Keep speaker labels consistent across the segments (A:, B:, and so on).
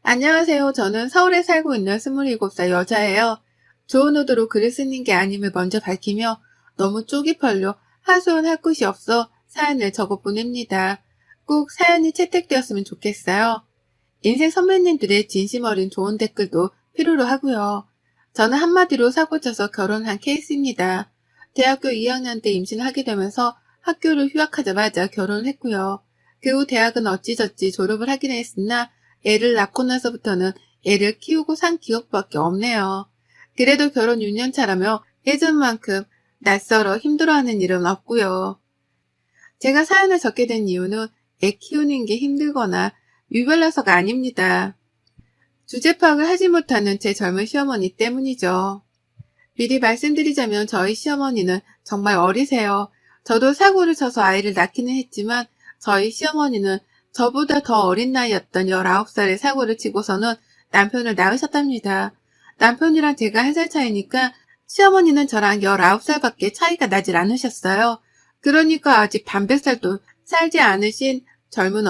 A: 안녕하세요. 저는 서울에 살고 있는 27살 여자예요. 좋은 의도로 글을 쓰는 게 아님을 먼저 밝히며 너무 쪽이 벌려 하소연할 곳이 없어 사연을 적어 보냅니다. 꼭 사연이 채택되었으면 좋겠어요. 인생 선배님들의 진심 어린 좋은 댓글도 필요로 하고요. 저는 한마디로 사고쳐서 결혼한 케이스입니다. 대학교 2학년 때 임신을 하게 되면서 학교를 휴학하자마자 결혼을 했고요. 그 후 대학은 어찌저찌 졸업을 하긴 했으나 애를 낳고 나서부터는 애를 키우고 산 기억밖에 없네요. 그래도 결혼 6년 차라며 예전만큼 낯설어 힘들어하는 일은 없고요. 제가 사연을 적게 된 이유는 애 키우는 게 힘들거나 유별나서가 아닙니다. 주제 파악을 하지 못하는 제 젊은 시어머니 때문이죠. 미리 말씀드리자면 저희 시어머니는 정말 어리세요. 저도 사고를 쳐서 아이를 낳기는 했지만 저희 시어머니는 저보다 더 어린 나이였던 19살에 사고를 치고서는 남편을 낳으셨답니다. 남편이랑 제가 1살 차이니까 시어머니는 저랑 19살밖에 차이가 나질 않으셨어요. 그러니까 아직 반백살도 살지 않으신 젊은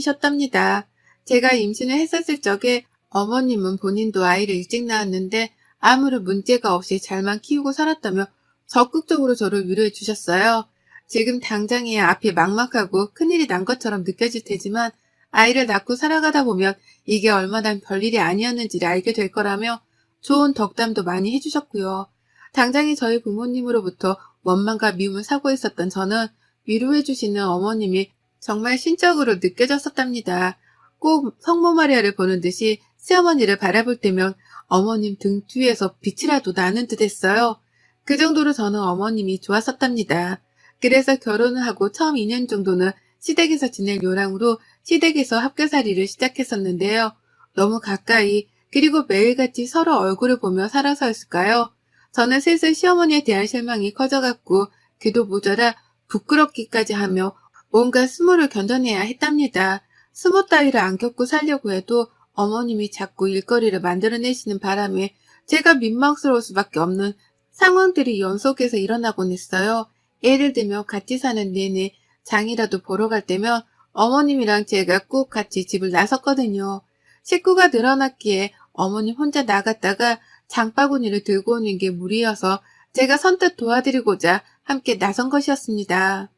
A: 어머님이셨답니다. 제가 임신을 했었을 적에 어머님은 본인도 아이를 일찍 낳았는데 아무런 문제가 없이 잘만 키우고 살았다며 적극적으로 저를 위로해 주셨어요. 지금 당장이야 앞이 막막하고 큰일이 난 것처럼 느껴질 테지만 아이를 낳고 살아가다 보면 이게 얼마나 별일이 아니었는지를 알게 될 거라며 좋은 덕담도 많이 해주셨고요. 당장에 저희 부모님으로부터 원망과 미움을 사고 있었던 저는 위로해 주시는 어머님이 정말 신적으로 느껴졌었답니다. 꼭 성모 마리아를 보는 듯이 시어머니를 바라볼 때면 어머님 등 뒤에서 빛이라도 나는 듯 했어요. 그 정도로 저는 어머님이 좋았었답니다. 그래서 결혼을 하고 처음 2년 정도는 시댁에서 지낼 요랑으로 시댁에서 합교살이를 시작했었는데요. 너무 가까이 그리고 매일같이 서로 얼굴을 보며 살아서였을까요? 저는 슬슬 시어머니에 대한 실망이 커져갔고 그도 모자라 부끄럽기까지 하며 뭔가 수모를 견뎌내야 했답니다. 수모 따위를 안 겪고 살려고 해도 어머님이 자꾸 일거리를 만들어내시는 바람에 제가 민망스러울 수밖에 없는 상황들이 연속해서 일어나곤 했어요. 예를 들면 같이 사는 내내 장이라도 보러 갈 때면 어머님이랑 제가 꼭 같이 집을 나섰거든요. 식구가 늘어났기에 어머님 혼자 나갔다가 장바구니를 들고 오는 게 무리여서 제가 선뜻 도와드리고자 함께 나선 것이었습니다.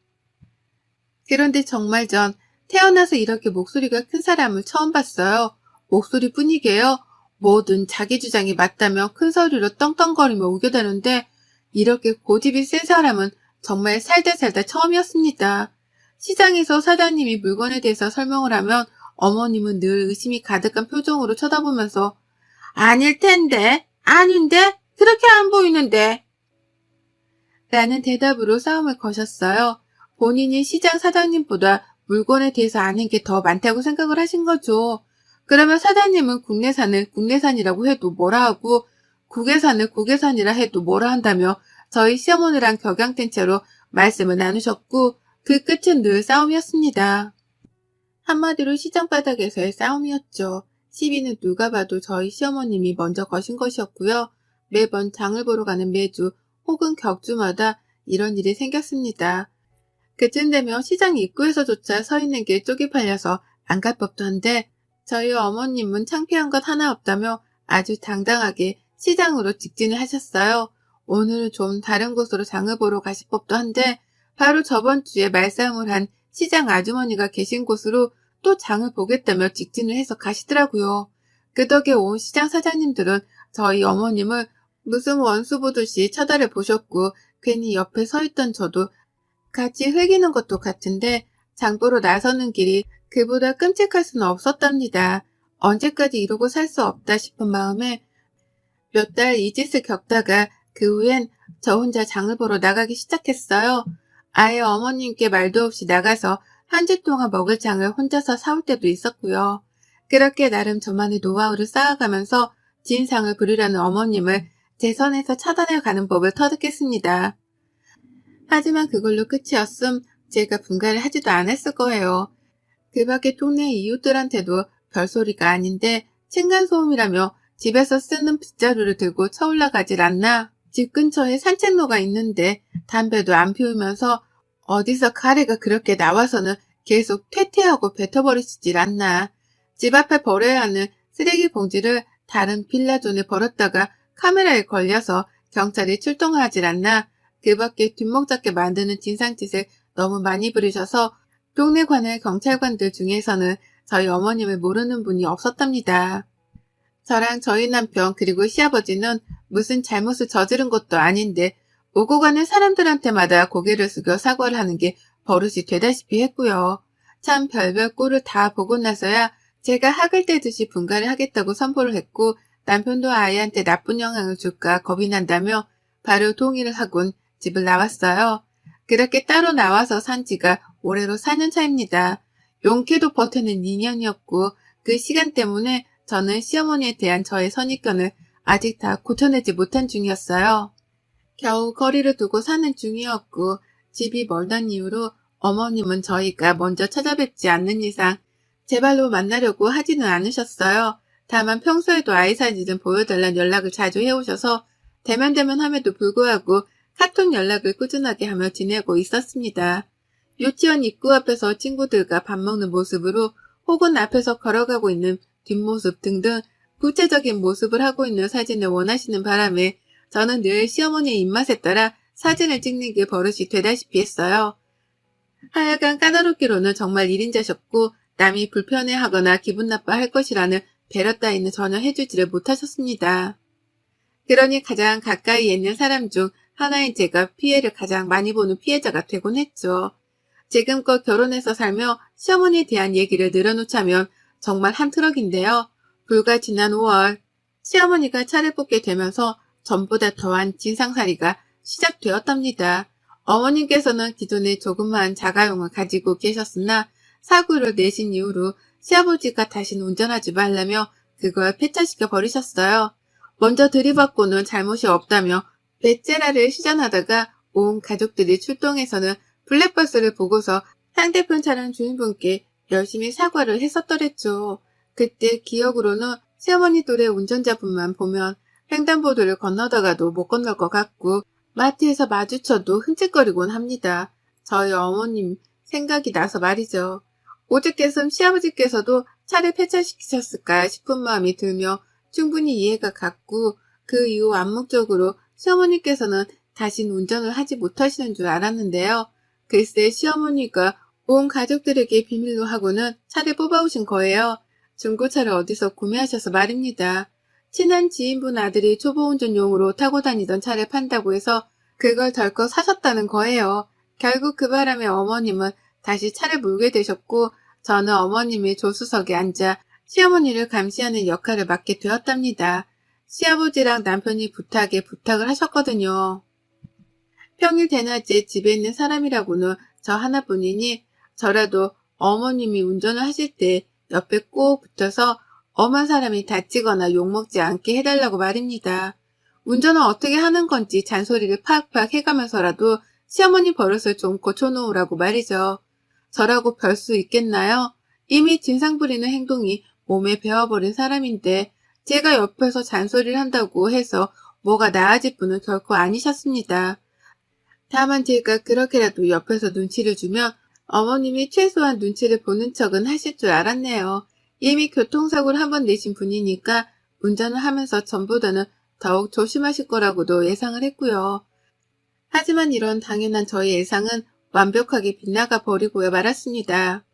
A: 그런데 정말 전 태어나서 이렇게 목소리가 큰 사람을 처음 봤어요. 목소리뿐이게요. 뭐든 자기 주장이 맞다며 큰 소리로 떵떵거리며 우겨대는데 이렇게 고집이 센 사람은 정말 살다 처음이었습니다. 시장에서 사장님이 물건에 대해서 설명을 하면 어머님은 늘 의심이 가득한 표정으로 쳐다보면서 아닐 텐데, 아닌데, 그렇게 안 보이는데 라는 대답으로 싸움을 거셨어요. 본인이 시장 사장님보다 물건에 대해서 아는 게 더 많다고 생각을 하신 거죠. 그러면 사장님은 국내산을 국내산이라고 해도 뭐라 하고 국외산을 국외산이라 해도 뭐라 한다며 저희 시어머니랑 격양된 채로 말씀을 나누셨고 그 끝은 늘 싸움이었습니다. 한마디로 시장 바닥에서의 싸움이었죠. 시비는 누가 봐도 저희 시어머님이 먼저 거신 것이었고요. 매번 장을 보러 가는 매주 혹은 격주마다 이런 일이 생겼습니다. 그쯤 되면 시장 입구에서조차 서 있는 게 쪽이 팔려서 안 갈 법도 한데 저희 어머님은 창피한 것 하나 없다며 아주 당당하게 시장으로 직진을 하셨어요. 오늘은 좀 다른 곳으로 장을 보러 가실 법도 한데 바로 저번 주에 말싸움을 한 시장 아주머니가 계신 곳으로 또 장을 보겠다며 직진을 해서 가시더라고요. 그 덕에 온 시장 사장님들은 저희 어머님을 무슨 원수 보듯이 쳐다를 보셨고 괜히 옆에 서 있던 저도 같이 흘기는 것도 같은데 장보러 나서는 길이 그보다 끔찍할 수는 없었답니다. 언제까지 이러고 살 수 없다 싶은 마음에 몇 달 이 짓을 겪다가 그 후엔 저 혼자 장을 보러 나가기 시작했어요. 아예 어머님께 말도 없이 나가서 한 주 동안 먹을 장을 혼자서 사올 때도 있었고요. 그렇게 나름 저만의 노하우를 쌓아가면서 진상을 부리려는 어머님을 제 선에서 차단해 가는 법을 터득했습니다. 하지만 그걸로 끝이었음 제가 분가를 하지도 않았을 거예요. 그 밖에 동네 이웃들한테도 별소리가 아닌데 층간소음이라며 집에서 쓰는 빗자루를 들고 쳐올라가질 않나. 집 근처에 산책로가 있는데 담배도 안 피우면서 어디서 가래가 그렇게 나와서는 계속 퇴퇴하고 뱉어버리시질 않나. 집 앞에 버려야 하는 쓰레기 봉지를 다른 빌라존에 버렸다가 카메라에 걸려서 경찰이 출동하질 않나 그 밖에 뒷목 잡게 만드는 진상짓을 너무 많이 부리셔서 동네 관할 경찰관들 중에서는 저희 어머님을 모르는 분이 없었답니다. 저랑 저희 남편 그리고 시아버지는 무슨 잘못을 저지른 것도 아닌데 오고 가는 사람들한테마다 고개를 숙여 사과를 하는 게 버릇이 되다시피 했고요. 참 별별 꼴을 다 보고 나서야 제가 학을 떼듯이 분가를 하겠다고 선포를 했고 남편도 아이한테 나쁜 영향을 줄까 겁이 난다며 바로 동의를 하곤 집을 나왔어요. 그렇게 따로 나와서 산 지가 올해로 4년 차입니다. 용케도 버티는 2년이었고 그 시간 때문에 저는 시어머니에 대한 저의 선입견을 아직 다 고쳐내지 못한 중이었어요. 겨우 거리를 두고 사는 중이었고 집이 멀던 이유로 어머님은 저희가 먼저 찾아뵙지 않는 이상 제 발로 만나려고 하지는 않으셨어요. 다만 평소에도 아이 사진을 보여달라는 연락을 자주 해오셔서 대면대면함에도 불구하고 카톡 연락을 꾸준하게 하며 지내고 있었습니다. 유치원 입구 앞에서 친구들과 밥 먹는 모습으로 혹은 앞에서 걸어가고 있는 뒷모습 등등 구체적인 모습을 하고 있는 사진을 원하시는 바람에 저는 늘 시어머니의 입맛에 따라 사진을 찍는 게 버릇이 되다시피 했어요. 하여간 까다롭기로는 정말 1인자셨고 남이 불편해하거나 기분 나빠할 것이라는 배려 따위는 전혀 해주지를 못하셨습니다. 그러니 가장 가까이 있는 사람 중 하나인 제가 피해를 가장 많이 보는 피해자가 되곤 했죠. 지금껏 결혼해서 살며 시어머니에 대한 얘기를 늘어놓자면 정말 한 트럭인데요. 불과 지난 5월 시어머니가 차를 뽑게 되면서 전보다 더한 진상살이가 시작되었답니다. 어머님께서는 기존에 조그마한 자가용을 가지고 계셨으나 사고를 내신 이후로 시아버지가 다시는 운전하지 말라며 그걸 폐차시켜 버리셨어요. 먼저 들이받고는 잘못이 없다며 베체라를 시전하다가 온 가족들이 출동해서는 블랙박스를 보고서 상대편 차량 주인분께 열심히 사과를 했었더랬죠. 그때 기억으로는 시어머니 또래 운전자분만 보면 횡단보도를 건너다가도 못 건널 것 같고 마트에서 마주쳐도 흠칫거리곤 합니다. 저희 어머님 생각이 나서 말이죠. 오죽했음 시아버지께서도 차를 폐차시키셨을까 싶은 마음이 들며 충분히 이해가 갔고 그 이후 암묵적으로 시어머니께서는 다신 운전을 하지 못하시는 줄 알았는데요. 글쎄 시어머니가 온 가족들에게 비밀로 하고는 차를 뽑아오신 거예요. 중고차를 어디서 구매하셔서 말입니다. 친한 지인분 아들이 초보운전용으로 타고 다니던 차를 판다고 해서 그걸 덜컥 사셨다는 거예요. 결국 그 바람에 어머님은 다시 차를 몰게 되셨고 저는 어머님의 조수석에 앉아 시어머니를 감시하는 역할을 맡게 되었답니다. 시아버지랑 남편이 부탁을 하셨거든요. 평일 대낮에 집에 있는 사람이라고는 저 하나뿐이니 저라도 어머님이 운전을 하실 때 옆에 꼭 붙어서 엄한 사람이 다치거나 욕먹지 않게 해달라고 말입니다. 운전을 어떻게 하는 건지 잔소리를 팍팍 해가면서라도 시어머니 버릇을 좀 고쳐놓으라고 말이죠. 저라고 별 수 있겠나요? 이미 진상 부리는 행동이 몸에 배어버린 사람인데 제가 옆에서 잔소리를 한다고 해서 뭐가 나아질 분은 결코 아니셨습니다. 다만 제가 그렇게라도 옆에서 눈치를 주면 어머님이 최소한 눈치를 보는 척은 하실 줄 알았네요. 이미 교통사고를 한 번 내신 분이니까 운전을 하면서 전보다는 더욱 조심하실 거라고도 예상을 했고요. 하지만 이런 당연한 저의 예상은 완벽하게 빗나가 버리고야 말았습니다.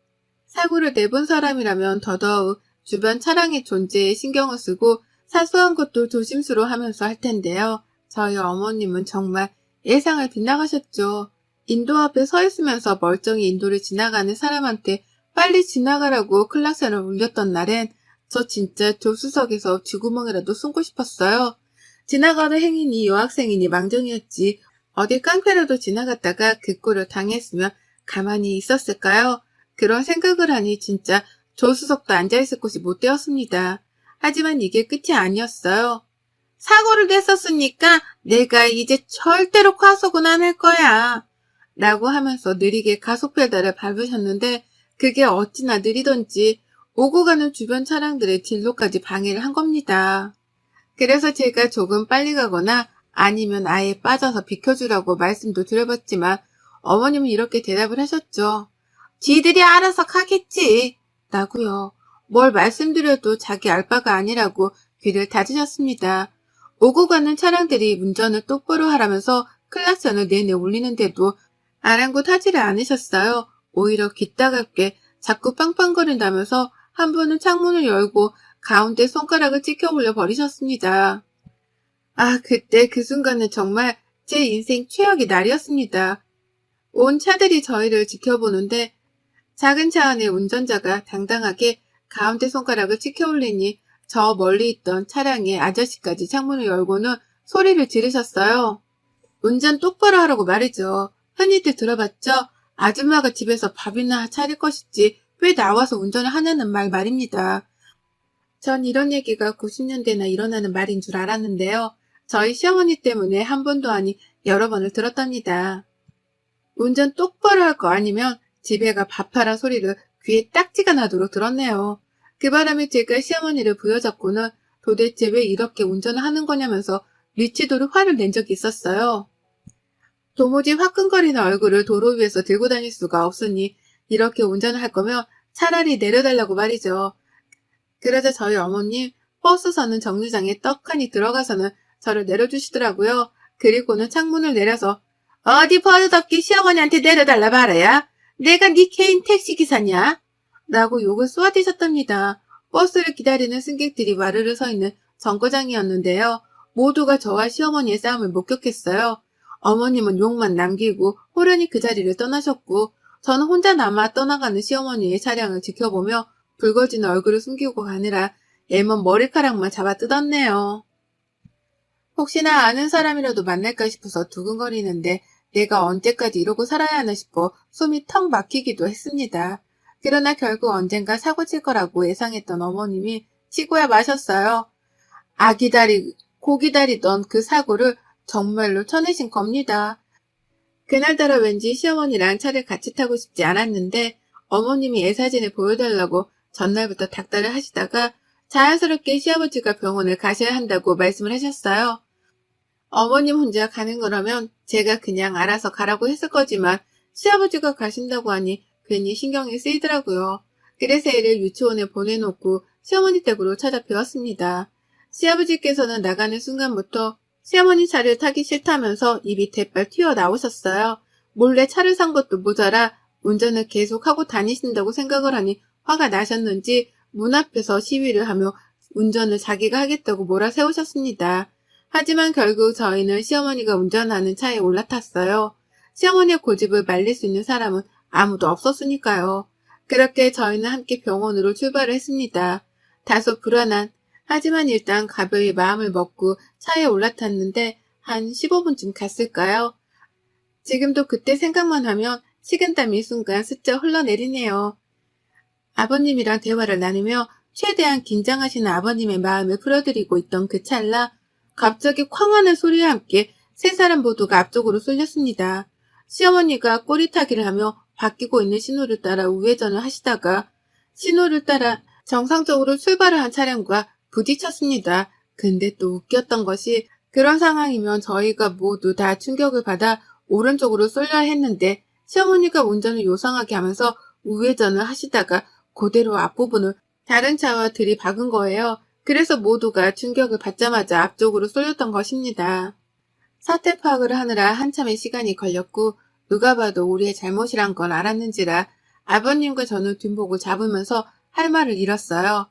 A: 사고를 내본 사람이라면 더더욱 주변 차량의 존재에 신경을 쓰고 사소한 것도 조심스러워하면서 할 텐데요. 저희 어머님은 정말 예상을 빗나가셨죠. 인도 앞에 서 있으면서 멀쩡히 인도를 지나가는 사람한테 빨리 지나가라고 클락션을 울렸던 날엔 저 진짜 조수석에서 쥐구멍이라도 숨고 싶었어요. 지나가는 행인이 여학생이니 망정이었지 어디 깡패라도 지나갔다가 그 꼴을 당했으면 가만히 있었을까요? 그런 생각을 하니 진짜 조수석도 앉아있을 곳이 못 되었습니다. 하지만 이게 끝이 아니었어요. 사고를 냈었으니까 내가 이제 절대로 과속은 안 할 거야. 라고 하면서 느리게 가속 페달을 밟으셨는데 그게 어찌나 느리던지 오고 가는 주변 차량들의 진로까지 방해를 한 겁니다. 그래서 제가 조금 빨리 가거나 아니면 아예 빠져서 비켜주라고 말씀도 드려봤지만 어머님은 이렇게 대답을 하셨죠. 지들이 알아서 가겠지. 라고요. 뭘 말씀드려도 자기 알 바가 아니라고 귀를 닫으셨습니다. 오고 가는 차량들이 운전을 똑바로 하라면서 클락션을 내내 울리는데도 아랑곳하지를 않으셨어요. 오히려 귀따갑게 자꾸 빵빵거린다면서 한 번은 창문을 열고 가운데 손가락을 찍혀 올려 버리셨습니다. 아, 그때 그 순간은 정말 제 인생 최악의 날이었습니다. 온 차들이 저희를 지켜보는데 작은 차 안에 운전자가 당당하게 가운데 손가락을 찍혀 올리니 저 멀리 있던 차량의 아저씨까지 창문을 열고는 소리를 지르셨어요. 운전 똑바로 하라고 말이죠. 흔히들 들어봤죠? 아줌마가 집에서 밥이나 차릴 것이지 왜 나와서 운전을 하냐는 말입니다. 전 이런 얘기가 90년대나 일어나는 말인 줄 알았는데요. 저희 시어머니 때문에 한 번도 아니 여러 번을 들었답니다. 운전 똑바로 할 거 아니면 집에 가 밥하라 소리를 귀에 딱지가 나도록 들었네요. 그 바람에 제가 시어머니를 부여잡고는 도대체 왜 이렇게 운전을 하는 거냐면서 미치도록 화를 낸 적이 있었어요. 도무지 화끈거리는 얼굴을 도로 위에서 들고 다닐 수가 없으니 이렇게 운전을 할 거면 차라리 내려달라고 말이죠. 그러자 저희 어머님 버스서는 정류장에 떡하니 들어가서는 저를 내려주시더라고요. 그리고는 창문을 내려서 어디 버릇없게 시어머니한테 내려달라 말아야 내가 네 개인 택시기사냐? 라고 욕을 쏘아대셨답니다. 버스를 기다리는 승객들이 와르르 서 있는 정거장이었는데요. 모두가 저와 시어머니의 싸움을 목격했어요. 어머님은 욕만 남기고 호련히 그 자리를 떠나셨고 저는 혼자 남아 떠나가는 시어머니의 차량을 지켜보며 붉어진 얼굴을 숨기고 가느라 애먼 머리카락만 잡아 뜯었네요. 혹시나 아는 사람이라도 만날까 싶어서 두근거리는데 내가 언제까지 이러고 살아야 하나 싶어 숨이 턱 막히기도 했습니다. 그러나 결국 언젠가 사고 칠 거라고 예상했던 어머님이 치고야 마셨어요. 고 기다리던 그 사고를 정말로 쳐내신 겁니다. 그날따라 왠지 시어머니랑 차를 같이 타고 싶지 않았는데 어머님이 애사진을 보여달라고 전날부터 닥달을 하시다가 자연스럽게 시아버지가 병원을 가셔야 한다고 말씀을 하셨어요. 어머님 혼자 가는 거라면 제가 그냥 알아서 가라고 했을 거지만 시아버지가 가신다고 하니 괜히 신경이 쓰이더라고요. 그래서 애를 유치원에 보내놓고 시어머니 댁으로 찾아뵈었습니다. 시아버지께서는 나가는 순간부터 시어머니 차를 타기 싫다면서 입이 대빨 튀어나오셨어요. 몰래 차를 산 것도 모자라 운전을 계속하고 다니신다고 생각을 하니 화가 나셨는지 문 앞에서 시위를 하며 운전을 자기가 하겠다고 몰아세우셨습니다. 하지만 결국 저희는 시어머니가 운전하는 차에 올라탔어요. 시어머니의 고집을 말릴 수 있는 사람은 아무도 없었으니까요. 그렇게 저희는 함께 병원으로 출발을 했습니다. 다소 불안한, 하지만 일단 가벼이 마음을 먹고 차에 올라탔는데 한 15분쯤 갔을까요? 지금도 그때 생각만 하면 식은땀이 순간 스쳐 흘러내리네요. 아버님이랑 대화를 나누며 최대한 긴장하시는 아버님의 마음을 풀어드리고 있던 그 찰나 갑자기 쾅 하는 소리와 함께 세 사람 모두가 앞쪽으로 쏠렸습니다. 시어머니가 꼬리타기를 하며 바뀌고 있는 신호를 따라 우회전을 하시다가 신호를 따라 정상적으로 출발을 한 차량과 부딪혔습니다. 근데 또 웃겼던 것이 그런 상황이면 저희가 모두 다 충격을 받아 오른쪽으로 쏠려야 했는데 시어머니가 운전을 요상하게 하면서 우회전을 하시다가 그대로 앞부분을 다른 차와 들이박은 거예요. 그래서 모두가 충격을 받자마자 앞쪽으로 쏠렸던 것입니다. 사태 파악을 하느라 한참의 시간이 걸렸고 누가 봐도 우리의 잘못이란 건 알았는지라 아버님과 저는 뒷목을 잡으면서 할 말을 잃었어요.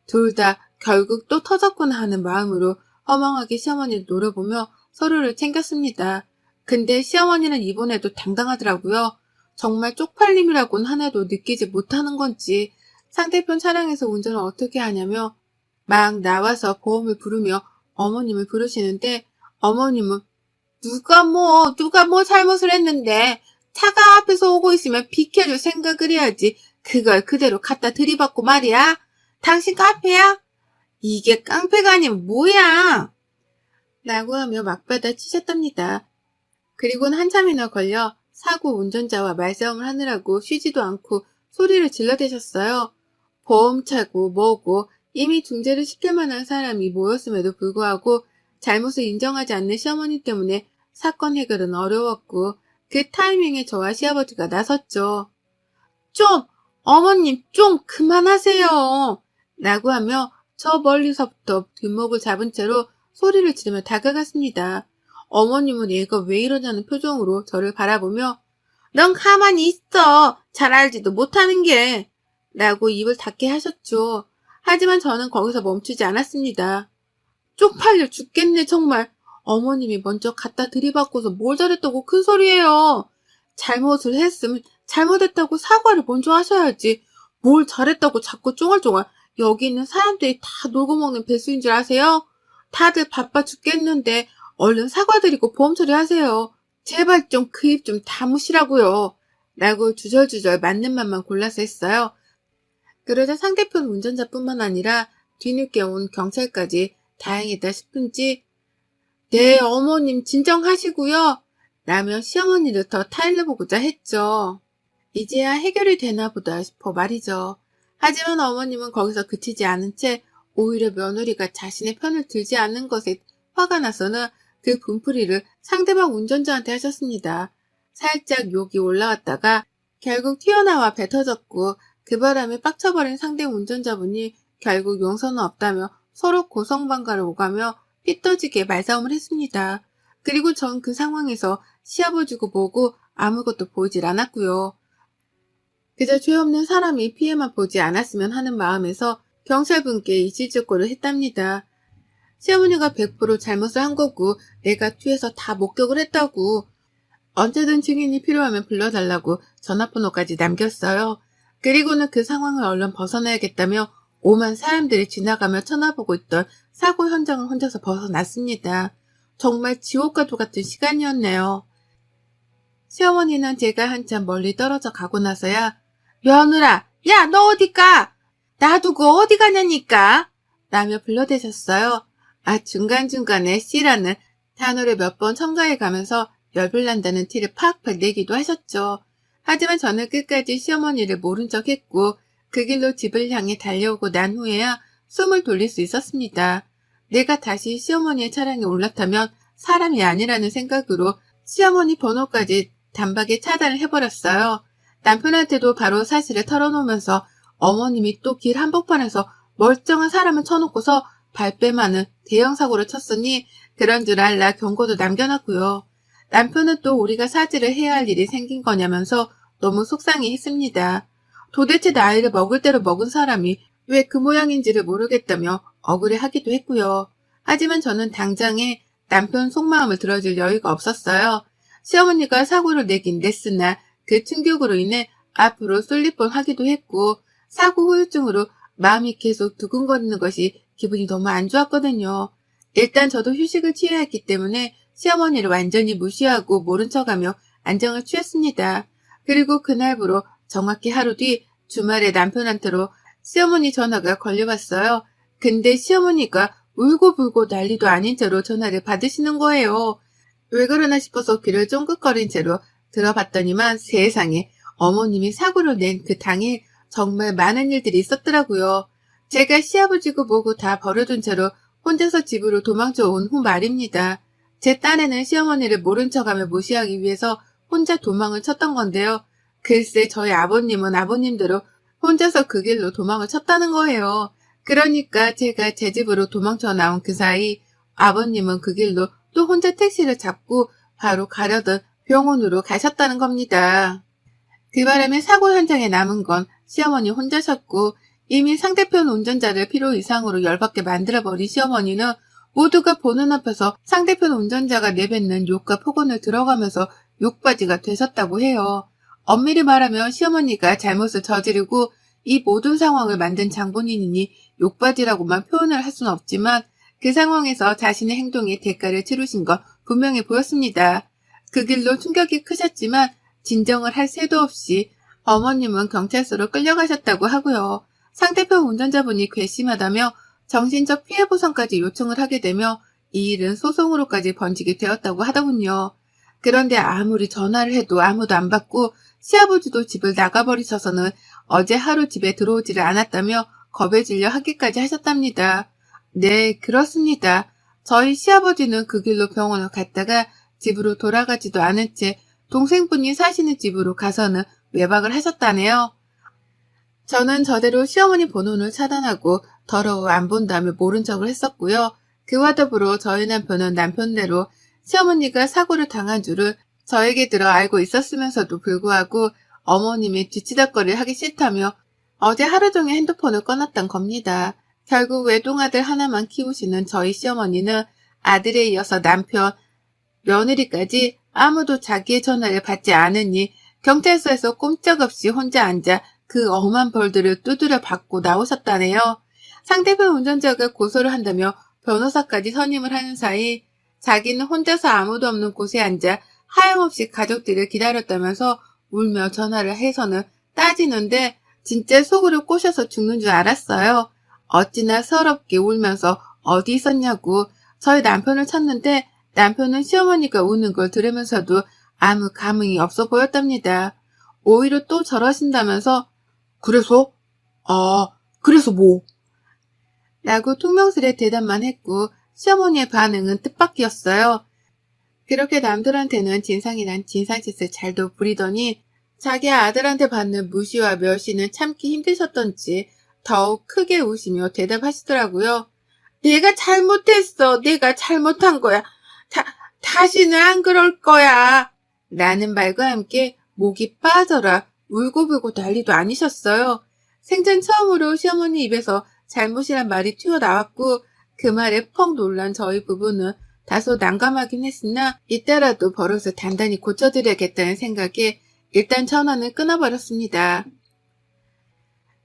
A: 둘 다 결국 또 터졌구나 하는 마음으로 허망하게 시어머니를 노려보며 서로를 챙겼습니다. 근데 시어머니는 이번에도 당당하더라고요. 정말 쪽팔림이라고는 하나도 느끼지 못하는 건지 상대편 차량에서 운전을 어떻게 하냐며 막 나와서 보험을 부르며 어머님을 부르시는데 어머님은 누가 뭐 잘못을 했는데 차가 앞에서 오고 있으면 비켜줄 생각을 해야지 그걸 그대로 갖다 들이받고 말이야. 당신 카페야? 이게 깡패가 아니면 뭐야? 라고 하며 막받아 치셨답니다. 그리고는 한참이나 걸려 사고 운전자와 말싸움을 하느라고 쉬지도 않고 소리를 질러대셨어요. 보험 차고 뭐고 이미 중재를 시킬 만한 사람이 모였음에도 불구하고 잘못을 인정하지 않는 시어머니 때문에 사건 해결은 어려웠고 그 타이밍에 저와 시아버지가 나섰죠. 좀 어머님 좀 그만하세요. 라고 하며 저 멀리서부터 뒷목을 잡은 채로 소리를 지르며 다가갔습니다. 어머님은 얘가 왜 이러냐는 표정으로 저를 바라보며 넌 가만히 있어. 잘 알지도 못하는 게. 라고 입을 닫게 하셨죠. 하지만 저는 거기서 멈추지 않았습니다. 쪽팔려 죽겠네 정말. 어머님이 먼저 갖다 들이받고서 뭘 잘했다고 큰 소리예요. 잘못을 했으면 잘못했다고 사과를 먼저 하셔야지. 뭘 잘했다고 자꾸 쫑알쫑알. 여기 있는 사람들이 다 놀고 먹는 배수인 줄 아세요? 다들 바빠 죽겠는데 얼른 사과드리고 보험 처리하세요. 제발 좀 그 입 좀 다무시라고요. 라고 주절주절 맞는 말만 골라서 했어요. 그러자 상대편 운전자뿐만 아니라 뒤늦게 온 경찰까지 다행이다 싶은지 네 어머님 진정하시고요. 라며 시어머니를 더 타일러보고자 했죠. 이제야 해결이 되나 보다 싶어 말이죠. 하지만 어머님은 거기서 그치지 않은 채 오히려 며느리가 자신의 편을 들지 않는 것에 화가 나서는 그 분풀이를 상대방 운전자한테 하셨습니다. 살짝 욕이 올라왔다가 결국 튀어나와 뱉어졌고 그 바람에 빡쳐버린 상대 운전자분이 결국 용서는 없다며 서로 고성방가를 오가며 피 터지게 말싸움을 했습니다. 그리고 전 그 상황에서 시아버지고 뭐고 아무것도 보이질 않았고요. 그저 죄 없는 사람이 피해만 보지 않았으면 하는 마음에서 경찰분께 이실직고를 했답니다. 시어머니가 100% 잘못을 한 거고 내가 뒤에서 다 목격을 했다고 언제든 증인이 필요하면 불러달라고 전화번호까지 남겼어요. 그리고는 그 상황을 얼른 벗어나야겠다며 오만 사람들이 지나가며 쳐다보고 있던 사고 현장을 혼자서 벗어났습니다. 정말 지옥과도 같은 시간이었네요. 시어머니는 제가 한참 멀리 떨어져 가고 나서야 며느라, 야, 너 어디 가? 놔두고 어디 가냐니까? 라며 불러대셨어요. 중간중간에 씨라는 단어를 몇 번 첨가해 가면서 열불 난다는 티를 팍팍 내기도 하셨죠. 하지만 저는 끝까지 시어머니를 모른 척 했고 그 길로 집을 향해 달려오고 난 후에야 숨을 돌릴 수 있었습니다. 내가 다시 시어머니의 차량에 올라타면 사람이 아니라는 생각으로 시어머니 번호까지 단박에 차단을 해버렸어요. 남편한테도 바로 사실을 털어놓으면서 어머님이 또 길 한복판에서 멀쩡한 사람을 쳐놓고서 발뺌하는 대형 사고를 쳤으니 그런 줄 알라 경고도 남겨놨고요. 남편은 또 우리가 사죄를 해야 할 일이 생긴 거냐면서 너무 속상해했습니다. 도대체 나이를 먹을 대로 먹은 사람이 왜 그 모양인지를 모르겠다며 억울해하기도 했고요. 하지만 저는 당장에 남편 속마음을 들어줄 여유가 없었어요. 시어머니가 사고를 내긴 냈으나 그 충격으로 인해 앞으로 쏠릴 뻔하기도 했고 사고 후유증으로 마음이 계속 두근거리는 것이 기분이 너무 안 좋았거든요. 일단 저도 휴식을 취해야 했기 때문에 시어머니를 완전히 무시하고 모른 척하며 안정을 취했습니다. 그리고 그날부로 정확히 하루 뒤 주말에 남편한테로 시어머니 전화가 걸려왔어요. 근데 시어머니가 울고불고 난리도 아닌 채로 전화를 받으시는 거예요. 왜 그러나 싶어서 귀를 쫑긋거린 채로 들어봤더니만 세상에 어머님이 사고를 낸 그 당일 정말 많은 일들이 있었더라고요. 제가 시아버지고 뭐고 다 버려둔 채로 혼자서 집으로 도망쳐 온 후 말입니다. 제 딴에는 시어머니를 모른 척하며 무시하기 위해서 혼자 도망을 쳤던 건데요. 글쎄 저희 아버님은 아버님대로 혼자서 그 길로 도망을 쳤다는 거예요. 그러니까 제가 제 집으로 도망쳐 나온 그 사이 아버님은 그 길로 또 혼자 택시를 잡고 바로 가려던 병원으로 가셨다는 겁니다. 그 바람에 사고 현장에 남은 건 시어머니 혼자셨고 이미 상대편 운전자를 필요 이상으로 열받게 만들어버린 시어머니는 모두가 보는 앞에서 상대편 운전자가 내뱉는 욕과 폭언을 들어가면서 욕바지가 되셨다고 해요. 엄밀히 말하면 시어머니가 잘못을 저지르고 이 모든 상황을 만든 장본인이니 욕바지라고만 표현을 할 수는 없지만 그 상황에서 자신의 행동에 대가를 치르신 건 분명해 보였습니다. 그 길로 충격이 크셨지만 진정을 할 새도 없이 어머님은 경찰서로 끌려가셨다고 하고요. 상대편 운전자분이 괘씸하다며 정신적 피해보상까지 요청을 하게 되며 이 일은 소송으로까지 번지게 되었다고 하더군요. 그런데 아무리 전화를 해도 아무도 안 받고 시아버지도 집을 나가버리셔서는 어제 하루 집에 들어오지를 않았다며 겁에 질려 하기까지 하셨답니다. 네, 그렇습니다. 저희 시아버지는 그 길로 병원을 갔다가 집으로 돌아가지도 않은 채 동생분이 사시는 집으로 가서는 외박을 하셨다네요. 저는 저대로 시어머니 번호를 차단하고 더러워 안 본다며 모른 척을 했었고요. 그와 더불어 저희 남편은 남편대로 시어머니가 사고를 당한 줄을 저에게 들어 알고 있었으면서도 불구하고 어머님의 뒤치다거리를 하기 싫다며 어제 하루 종일 핸드폰을 꺼놨던 겁니다. 결국 외동아들 하나만 키우시는 저희 시어머니는 아들에 이어서 남편, 며느리까지 아무도 자기의 전화를 받지 않으니 경찰서에서 꼼짝없이 혼자 앉아 그 엄한 벌들을 두드려 받고 나오셨다네요. 상대편 운전자가 고소를 한다며 변호사까지 선임을 하는 사이 자기는 혼자서 아무도 없는 곳에 앉아 하염없이 가족들을 기다렸다면서 울며 전화를 해서는 따지는데 진짜 속으로 꼬셔서 죽는 줄 알았어요. 어찌나 서럽게 울면서 어디 있었냐고 저희 남편을 찾는데 남편은 시어머니가 우는 걸 들으면서도 아무 감흥이 없어 보였답니다. 오히려 또 저러신다면서 그래서? 아, 그래서 뭐? 라고 퉁명스레 대답만 했고 시어머니의 반응은 뜻밖이었어요. 그렇게 남들한테는 진상이란 진상짓을 잘도 부리더니 자기 아들한테 받는 무시와 멸시는 참기 힘드셨던지 더욱 크게 우시며 대답하시더라고요. 내가 잘못했어. 내가 잘못한 거야. 다시는 안 그럴 거야. 라는 말과 함께 목이 빠져라 울고불고 난리도 아니셨어요. 생전 처음으로 시어머니 입에서 잘못이란 말이 튀어나왔고 그 말에 펑 놀란 저희 부부는 다소 난감하긴 했으나 이때라도 버릇을 단단히 고쳐드려야겠다는 생각에 일단 전화는 끊어버렸습니다.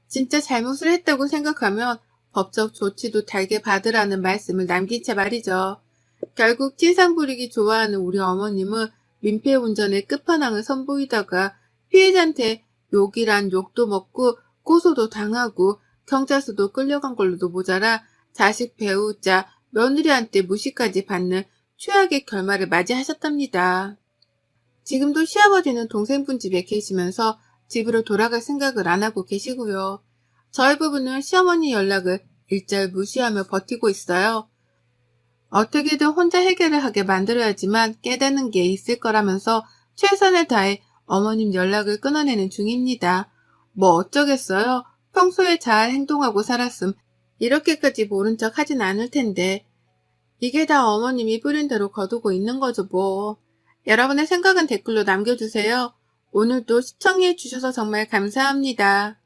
A: 진짜 잘못을 했다고 생각하면 법적 조치도 달게 받으라는 말씀을 남긴 채 말이죠. 결국 찐상 부리기 좋아하는 우리 어머님은 민폐 운전의 끝판왕을 선보이다가 피해자한테 욕이란 욕도 먹고 고소도 당하고 경찰서도 끌려간 걸로도 모자라 자식 배우자 며느리한테 무시까지 받는 최악의 결말을 맞이하셨답니다. 지금도 시아버지는 동생분 집에 계시면서 집으로 돌아갈 생각을 안 하고 계시고요. 저희 부부는 시어머니 연락을 일절 무시하며 버티고 있어요. 어떻게든 혼자 해결을 하게 만들어야지만 깨닫는 게 있을 거라면서 최선을 다해 어머님 연락을 끊어내는 중입니다. 뭐 어쩌겠어요. 평소에 잘 행동하고 살았음 이렇게까지 모른 척 하진 않을 텐데 이게 다 어머님이 뿌린 대로 거두고 있는 거죠 뭐. 여러분의 생각은 댓글로 남겨주세요. 오늘도 시청해 주셔서 정말 감사합니다.